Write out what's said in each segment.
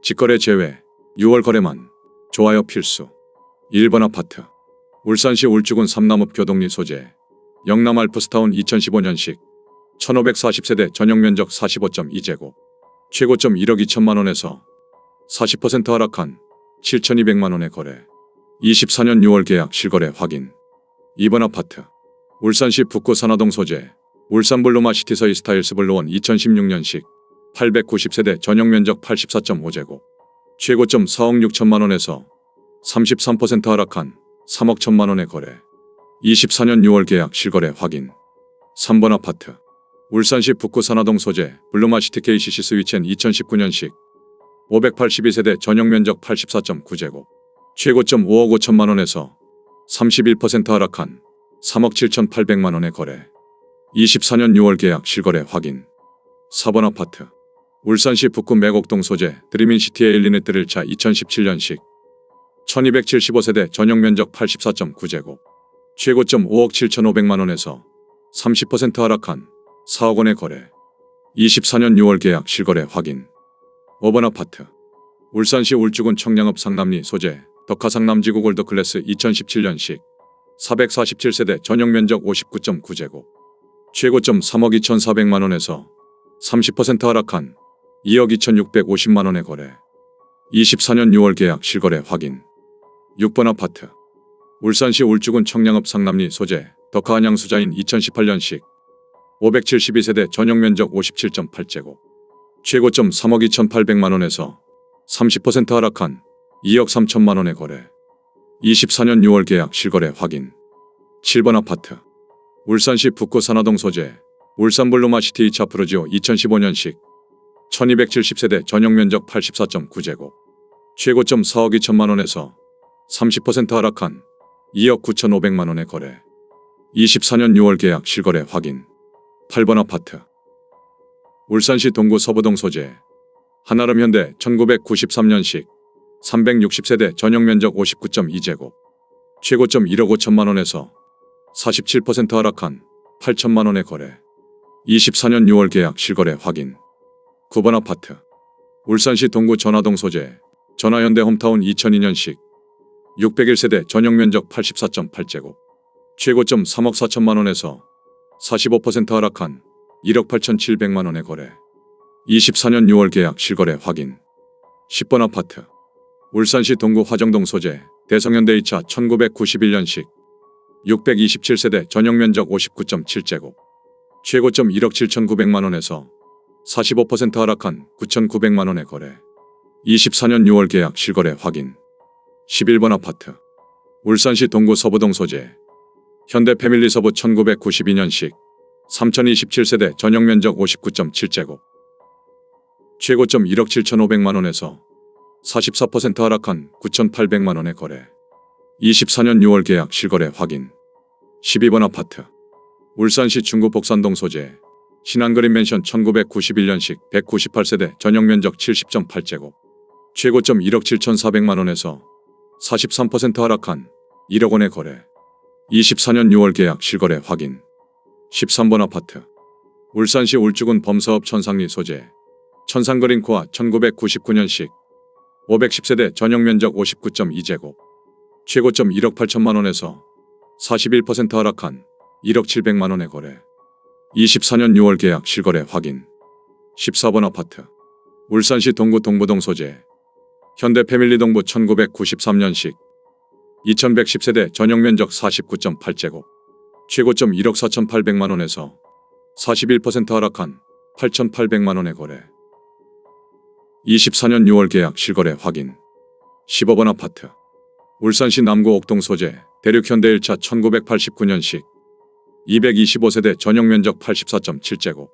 직거래 제외, 6월 거래만, 좋아요 필수. 1번 아파트. 울산시 울주군 삼남읍 교동리 소재. 영남 알프스타운 2015년식. 1540세대 전용면적 45.2제곱. 최고점 1억 2천만원에서 40% 하락한 7,200만원에 거래. 24년 6월 계약 실거래 확인. 2번 아파트. 울산시 북구 산화동 소재. 울산블루마시티 서이스타일스 블루원 2016년식. 890세대 전용면적 84.5제곱. 최고점 4억 6천만원에서 33% 하락한 3억 1천만원에 거래. 24년 6월 계약 실거래 확인. 3번 아파트. 울산시 북구 산화동 소재 블루마시티 KCC 스위첸 2019년식. 582세대 전용면적 84.9제곱. 최고점 5억 5천만원에서 31% 하락한 3억 7천8백만원에 거래. 24년 6월 계약 실거래 확인. 4번 아파트. 울산시 북구 매곡동 소재 드림인시티의 일리네트 1차 2017년식. 1275세대 전용면적 84.9제곱. 최고점 5억 7천5백만원에서 30% 하락한 4억 원에 거래. 24년 6월 계약 실거래 확인. 5번 아파트. 울산시 울주군 청량읍 상남리 소재 덕하상남지구 골드클래스 2017년식. 447세대 전용면적 59.9제곱. 최고점 3억 2천4백만원에서 30% 하락한 2억 2천6백오십만원에 거래. 24년 6월 계약 실거래 확인. 6번 아파트. 울산시 울주군 청량읍 상남리 소재 덕하안양수자인 2018년식. 572세대 전용면적 57.8제곱. 최고점 3억 2천8백만원에서 30% 하락한 2억 3천만원에 거래. 24년 6월 계약 실거래 확인. 7번 아파트. 울산시 북구 산화동 소재 울산블루마시티 2차 프로지오 2015년식. 1270세대 전용면적 84.9제곱. 최고점 4억 2천만원에서 30% 하락한 2억 9천5백만원에 거래. 24년 6월 계약 실거래 확인. 8번 아파트. 울산시 동구 서부동 소재 한아름 현대 1993년식. 360세대 전용면적 59.2제곱. 최고점 1억 5천만원에서 47% 하락한 8천만원에 거래. 24년 6월 계약 실거래 확인. 9번 아파트. 울산시 동구 전화동 소재 전화현대 홈타운 2002년식. 601세대 전용면적 84.8제곱. 최고점 3억 4천만원에서 45% 하락한 1억 8천7백만원에 거래. 24년 6월 계약 실거래 확인. 10번 아파트. 울산시 동구 화정동 소재 대성현대 2차 1991년식. 627세대 전용면적 59.7제곱. 최고점 1억 7천9백만원에서 45% 하락한 9천9백만원에 거래. 24년 6월 계약 실거래 확인. 11번 아파트. 울산시 동구 서부동 소재 현대 패밀리 서부 1992년식. 3027세대 전용면적 59.7제곱. 최고점 1억 7천5백만원에서 44% 하락한 9천8백만원에 거래. 24년 6월 계약 실거래 확인. 12번 아파트. 울산시 중구 복산동 소재 신한그린맨션 1991년식 198세대 전용면적 70.8제곱. 최고점 1억 7천4백만원에서 43% 하락한 1억 원에 거래. 24년 6월 계약 실거래 확인. 13번 아파트. 울산시 울주군 범사읍 천상리 소재 천상그린코아 1999년식. 510세대 전용면적 59.2제곱. 최고점 1억 8천만원에서 41% 하락한 1억 7백만원에 거래. 24년 6월 계약 실거래 확인. 14번 아파트. 울산시 동구 동부동 소재 현대 패밀리 동부 1993년식. 2110세대 전용면적 49.8제곱. 최고점 1억 4천8백만원에서 41% 하락한 8천8백만원에 거래. 24년 6월 계약 실거래 확인. 15번 아파트. 울산시 남구 옥동 소재 대륙현대 1차 1989년식. 225세대 전용면적 84.7제곱.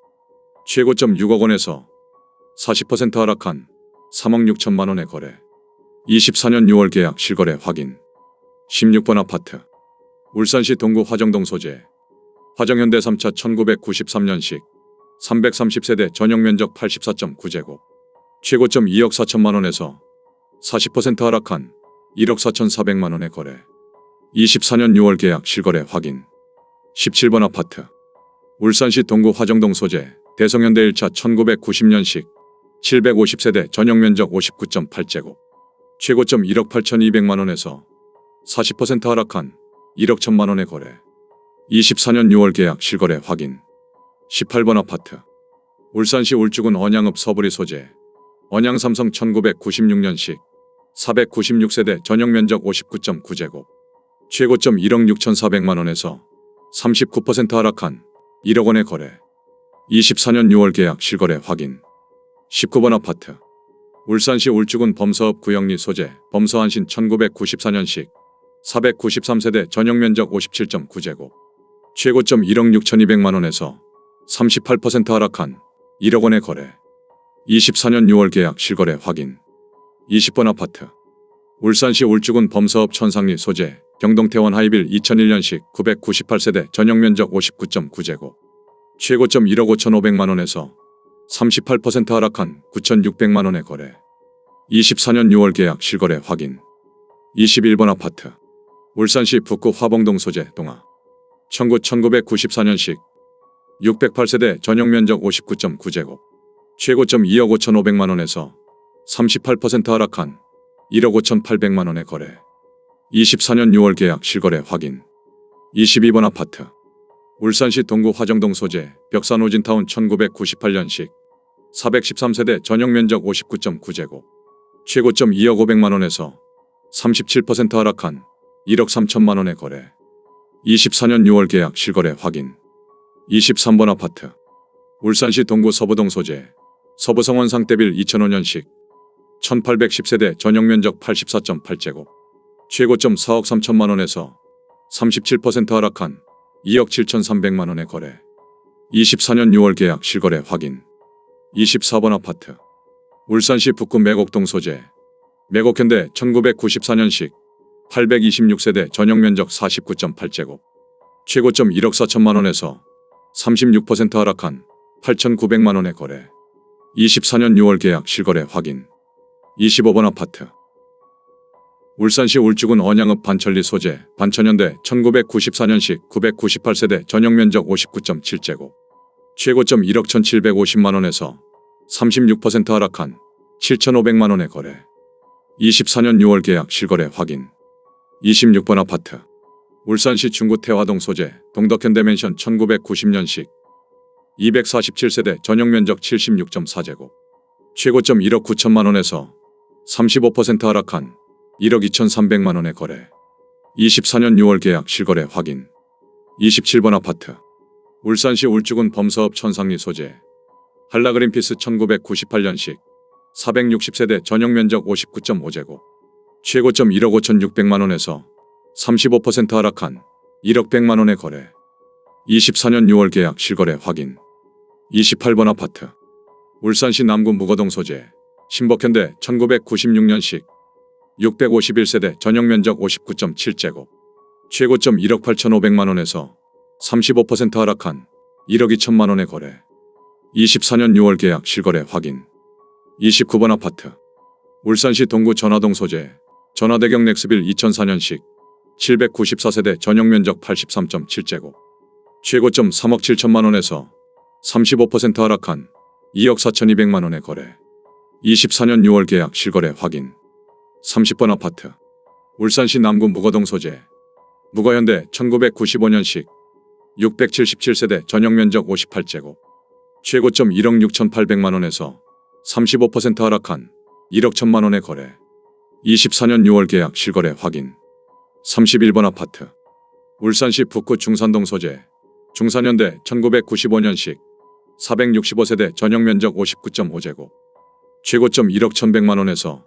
최고점 6억 원에서 40% 하락한 3억 6천만원에 거래. 24년 6월 계약 실거래 확인. 16번 아파트. 울산시 동구 화정동 소재 화정현대 3차 1993년식. 330세대 전용면적 84.9제곱. 최고점 2억 4천만원에서 40% 하락한 1억 4천4백만원에 거래. 24년 6월 계약 실거래 확인. 17번 아파트. 울산시 동구 화정동 소재 대성현대 1차 1990년식. 750세대 전용 면적 59.8제곱. 최고점 1억 8,200만원에서 40% 하락한 1억 1천만원에 거래. 24년 6월 계약 실거래 확인. 18번 아파트. 울산시 울주군 언양읍 서부리 소재. 언양삼성 1996년식 496세대 전용 면적 59.9제곱. 최고점 1억 6,400만원에서 39% 하락한 1억 원에 거래. 24년 6월 계약 실거래 확인. 19번 아파트. 울산시 울주군 범서읍 구영리 소재. 범서한신 1994년식 493세대 전용 면적 57.9제곱. 최고점 1억 6,200만원에서 38% 하락한 1억 원에 거래. 24년 6월 계약 실거래 확인. 20번 아파트. 울산시 울주군 범서읍 천상리 소재. 경동태원 하이빌 2001년식 998세대 전용 면적 59.9제곱. 최고점 1억 5,500만원에서 38% 하락한 9,600만원에 거래. 24년 6월 계약 실거래 확인. 21번 아파트. 울산시 북구 화봉동 소재 동아. 1994년식 608세대 전용 면적 59.9제곱. 최고점 2억 5,500만원에서 38% 하락한 1억 5,800만원에 거래. 24년 6월 계약 실거래 확인. 22번 아파트. 울산시 동구 화정동 소재. 벽산 오진타운 1998년식 413세대 전용 면적 59.9제곱. 최고점 2억 500만원에서 37% 하락한 1억 3천만원에 거래. 24년 6월 계약 실거래 확인. 23번 아파트. 울산시 동구 서부동 소재. 서부성원 상대빌 2005년식 1810세대 전용 면적 84.8제곱. 최고점 4억 3천만원에서 37% 하락한 2억 7,300만원에 거래. 24년 6월 계약 실거래 확인. 24번 아파트. 울산시 북구 매곡동 소재. 매곡현대 1994년식 826세대 전용 면적 49.8제곱. 최고점 1억 4천만원에서 36% 하락한 8,900만원에 거래. 24년 6월 계약 실거래 확인. 25번 아파트. 울산시 울주군 언양읍 반천리 소재. 반천현대 1994년식 998세대 전용 면적 59.7제곱. 최고점 1억 1,750만원에서 36% 하락한 7,500만원에 거래. 24년 6월 계약 실거래 확인. 26번 아파트. 울산시 중구 태화동 소재. 동덕현대맨션 1990년식 247세대 전용 면적 76.4제곱. 최고점 1억 9천만원에서 35% 하락한 1억 2,300만원에 거래. 24년 6월 계약 실거래 확인. 27번 아파트. 울산시 울주군 범서읍 천상리 소재. 한라그린피스 1998년식 460세대 전용 면적 59.5제곱. 최고점 1억 5,600만원에서 35% 하락한 1억 100만원에 거래. 24년 6월 계약 실거래 확인. 28번 아파트. 울산시 남구 무거동 소재. 신복현대 1996년식 651세대 전용 면적 59.7제곱. 최고점 1억 8,500만원에서 35% 하락한 1억 2천만원에 거래. 24년 6월 계약 실거래 확인. 29번 아파트. 울산시 동구 전화동 소재. 전화대경 넥스빌 2004년식 794세대 전용 면적 83.7제곱. 최고점 3억 7천만원에서 35% 하락한 2억 4,200만원에 거래. 24년 6월 계약 실거래 확인. 30번 아파트. 울산시 남구 무거동 소재. 무거현대 1995년식 677세대 전용 면적 58제곱. 최고점 1억 6,800만원에서 35% 하락한 1억 1천만원에 거래. 24년 6월 계약 실거래 확인. 31번 아파트. 울산시 북구 중산동 소재. 중산현대 1995년식 465세대 전용 면적 59.5제곱. 최고점 1억 1,100만원에서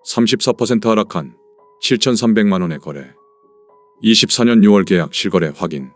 34% 하락한 7,300만원에 거래. 24년 6월 계약 실거래 확인.